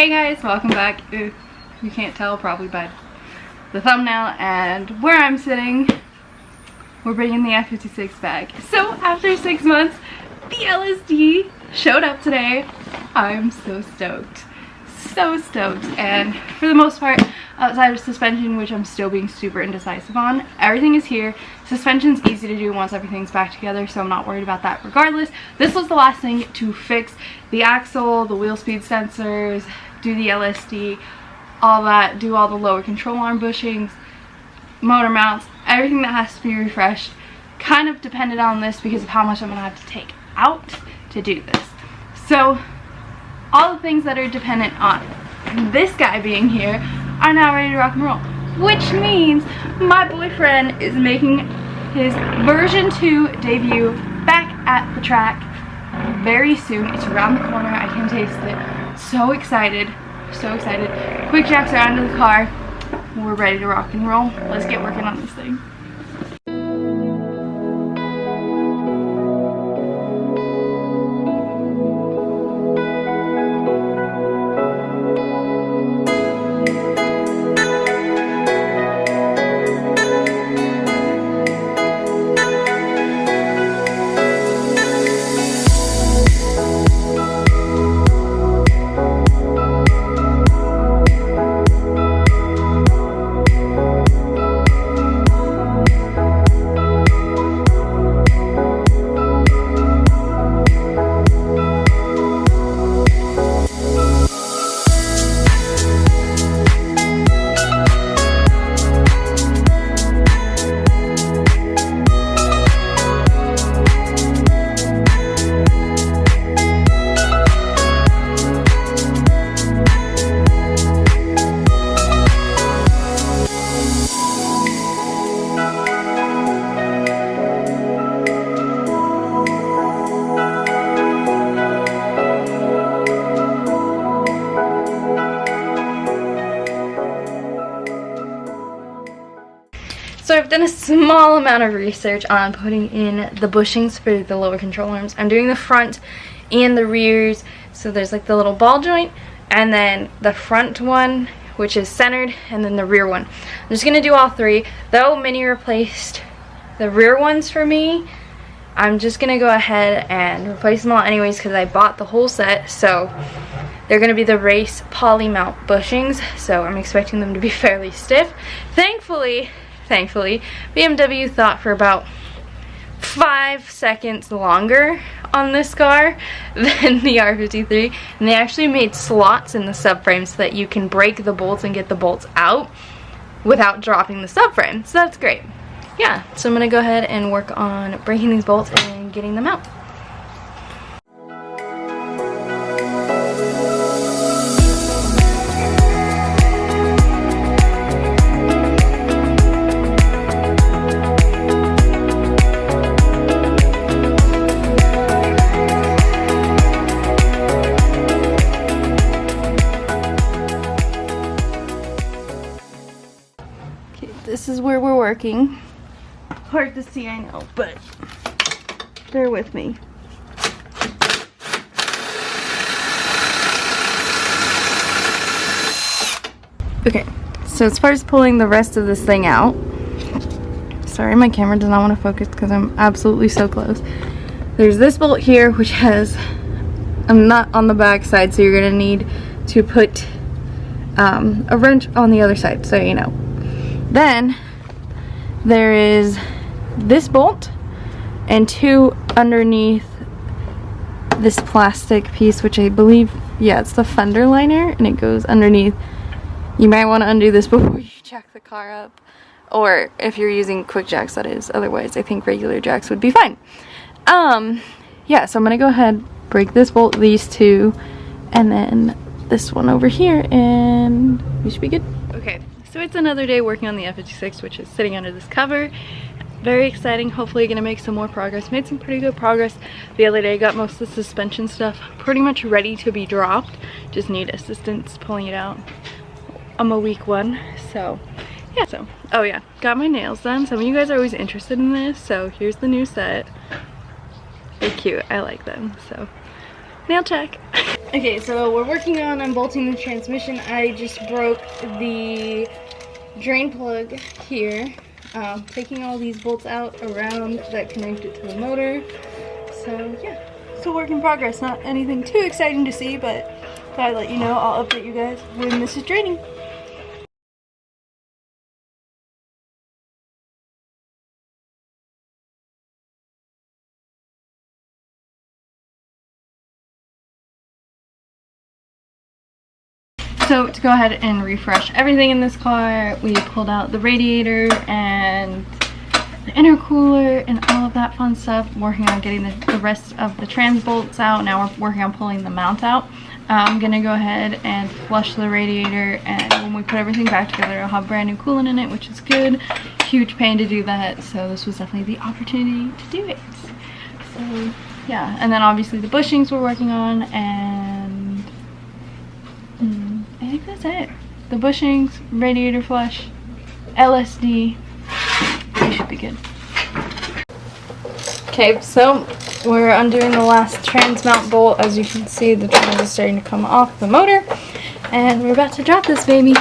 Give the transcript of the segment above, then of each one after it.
Hey guys, welcome back. If you can't tell probably by the thumbnail and where I'm sitting, we're bringing the F56 back. So after 6 months, the LSD showed up today. I'm so stoked. So stoked. And for the most part, outside of suspension, which I'm still being super indecisive on, everything is here. Suspension's easy to do once everything's back together, so I'm not worried about that regardless. This was the last thing to fix the axle, the wheel speed sensors, do the LSD, all that, do all the lower control arm bushings, motor mounts, everything that has to be refreshed. Kind of depended on this because of how much I'm going to have to take out to do this. So all the things that are dependent on this guy being here are now ready to rock and roll, which means my boyfriend is making his version 2 debut back at the track very soon. It's around the corner. I can taste it. So excited, so excited. Quick jacks are under the car. We're ready to rock and roll. Let's get working on this thing. So I've done a small amount of research on putting in the bushings for the lower control arms. I'm doing the front and the rears. So there's like the little ball joint, and then the front one, which is centered, and then the rear one. I'm just going to do all three. Though Minnie replaced the rear ones for me, I'm just going to go ahead and replace them all anyways because I bought the whole set. So they're going to be the race poly mount bushings. So I'm expecting them to be fairly stiff. Thankfully, BMW thought for about 5 seconds longer on this car than the R53, and they actually made slots in the subframe so that you can break the bolts and get the bolts out without dropping the subframe. So that's great. Yeah, so I'm gonna go ahead and work on breaking these bolts and getting them out. This is where we're working. Hard to see, I know, but bear with me. Okay, so as far as pulling the rest of this thing out, sorry my camera does not want to focus because I'm absolutely so close. There's this bolt here which has a nut on the back side, so you're going to need to put a wrench on the other side, so you know. Then there is this bolt and 2 underneath this plastic piece, which I believe, yeah, it's the fender liner, and it goes underneath. You might want to undo this before you jack the car up, or if you're using quick jacks, that is. Otherwise I think regular jacks would be fine. Yeah, so I'm gonna go ahead, break this bolt, these 2, and then this one over here, and we should be good. Okay, so it's another day working on the F56, which is sitting under this cover. Very exciting. Hopefully gonna make some more progress. Made some pretty good progress the other day. Got most of the suspension stuff pretty much ready to be dropped. Just need assistance pulling it out. I'm a weak one, so yeah. So, oh yeah, got my nails done. Some of you guys are always interested in this, so here's the new set. They're cute. I like them. So nail check. Okay, so we're working on unbolting the transmission. I just broke the drain plug here, taking all these bolts out around that connect it to the motor. So yeah, still work in progress. Not anything too exciting to see, but thought I'd let you know. I'll update you guys when this is draining. So to go ahead and refresh everything in this car, we pulled out the radiator and the intercooler and all of that fun stuff. Working on getting the rest of the trans bolts out. Now we're working on pulling the mount out. I'm gonna go ahead and flush the radiator, and when we put everything back together, it'll have brand new coolant in it, which is good. Huge pain to do that, so this was definitely the opportunity to do it. So yeah, and then obviously the bushings we're working on, and I think that's it. The bushings, radiator flush, LSD, they should be good. Okay, so we're undoing the last trans mount bolt. As you can see, the trans is starting to come off the motor, and we're about to drop this baby.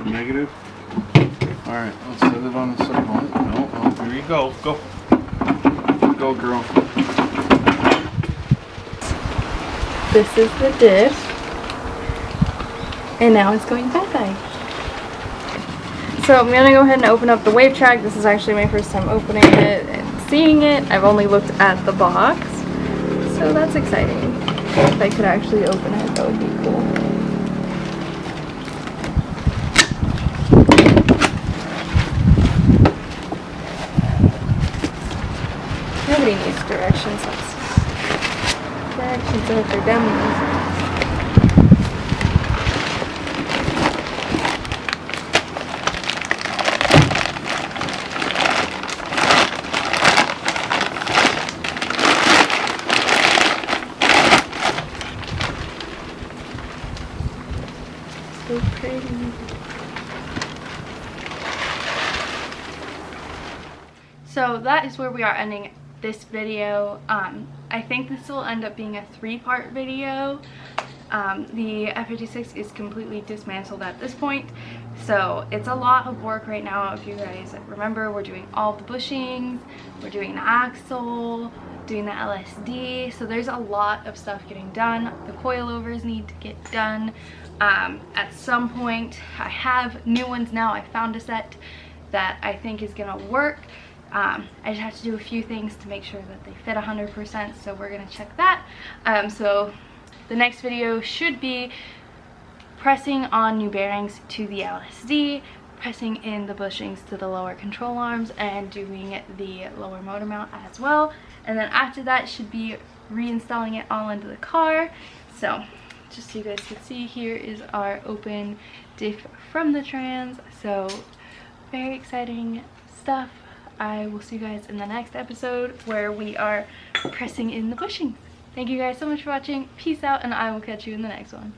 Negative. Alright, let's set it on the circle. No, here you go. Go. Go, girl. This is the diff. And now it's going bye-bye. So I'm going to go ahead and open up the wave track. This is actually my first time opening it and seeing it. I've only looked at the box. So that's exciting. If I could actually open it, that would be cool. Nobody needs directions. Directions are for dummies. So pretty. So that is where we are ending this video. I think this will end up being a 3-part video. The F56 is completely dismantled at this point, so it's a lot of work right now. If you guys remember, we're doing all the bushings, we're doing the axle, doing the LSD, so there's a lot of stuff getting done. The coilovers need to get done at some point. I have new ones now. I found a set that I think is gonna work. I just have to do a few things to make sure that they fit 100%, so we're gonna check that. So the next video should be pressing on new bearings to the LSD, pressing in the bushings to the lower control arms, and doing the lower motor mount as well. And then after that should be reinstalling it all into the car. So just so you guys can see, here is our open diff from the trans. So very exciting stuff. I will see you guys in the next episode where we are pressing in the bushings. Thank you guys so much for watching. Peace out, and I will catch you in the next one.